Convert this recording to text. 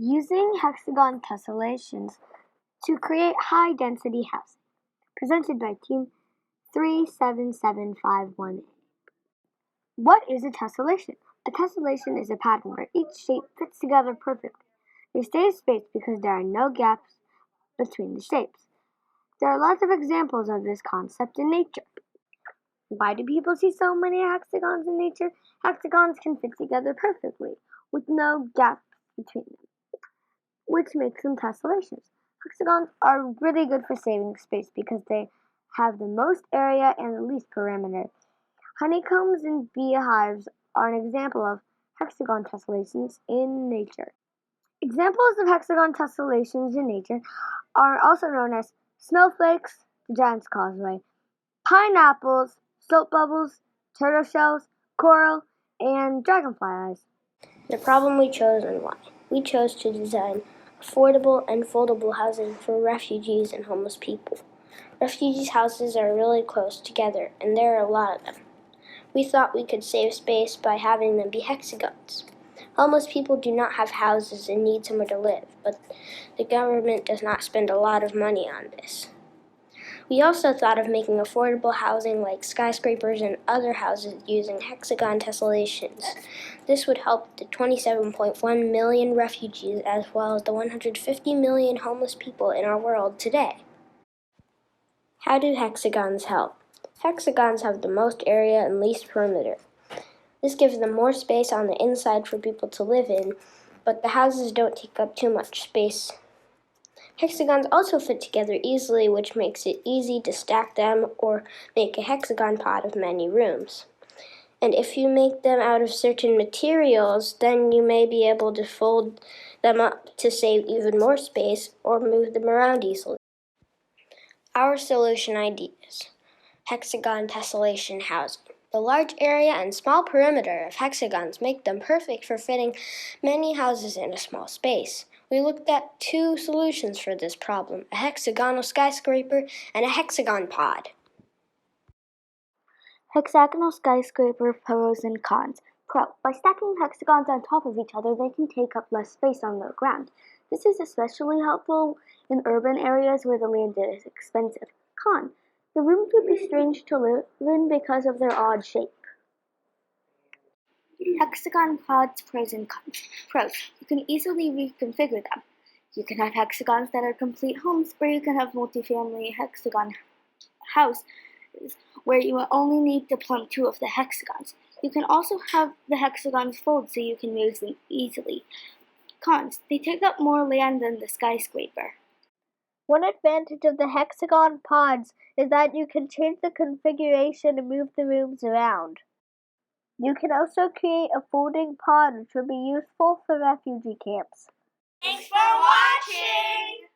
Using hexagon tessellations to create high-density housing. Presented by Team 37751A. What is a tessellation? A tessellation is a pattern where each shape fits together perfectly. They stay spaced because there are no gaps between the shapes. There are lots of examples of this concept in nature. Why do people see so many hexagons in nature? Hexagons can fit together perfectly, with no gaps between them, which makes them tessellations. Hexagons are really good for saving space because they have the most area and the least perimeter. Honeycombs and beehives are an example of hexagon tessellations in nature. Examples of hexagon tessellations in nature are also known as snowflakes, the giant's causeway, pineapples, soap bubbles, turtle shells, coral, and dragonfly eyes. The problem we chose and why. We chose to design affordable and foldable housing for refugees and homeless people. Refugees' houses are really close together, and there are a lot of them. We thought we could save space by having them be hexagons. Homeless people do not have houses and need somewhere to live, but the government does not spend a lot of money on this. We also thought of making affordable housing like skyscrapers and other houses using hexagon tessellations. This would help the 27.1 million refugees as well as the 150 million homeless people in our world today. How do hexagons help? Hexagons have the most area and least perimeter. This gives them more space on the inside for people to live in, but the houses don't take up too much space. Hexagons also fit together easily, which makes it easy to stack them or make a hexagon pod of many rooms. And if you make them out of certain materials, then you may be able to fold them up to save even more space or move them around easily. Our solution ideas. Hexagon tessellation housing. The large area and small perimeter of hexagons make them perfect for fitting many houses in a small space. We looked at two solutions for this problem, a hexagonal skyscraper and a hexagon pod. Hexagonal skyscraper pros and cons. Pro. By stacking hexagons on top of each other, they can take up less space on the ground. This is especially helpful in urban areas where the land is expensive. Con. The rooms would be strange to live in because of their odd shape. Hexagon pods, pros and cons. Pros. You can easily reconfigure them. You can have hexagons that are complete homes, or you can have multifamily hexagon houses where you will only need to plumb two of the hexagons. You can also have the hexagons fold so you can move them easily. Cons. They take up more land than the skyscraper. One advantage of the hexagon pods is that you can change the configuration and move the rooms around. You can also create a folding pod, which will be useful for refugee camps. Thanks for watching!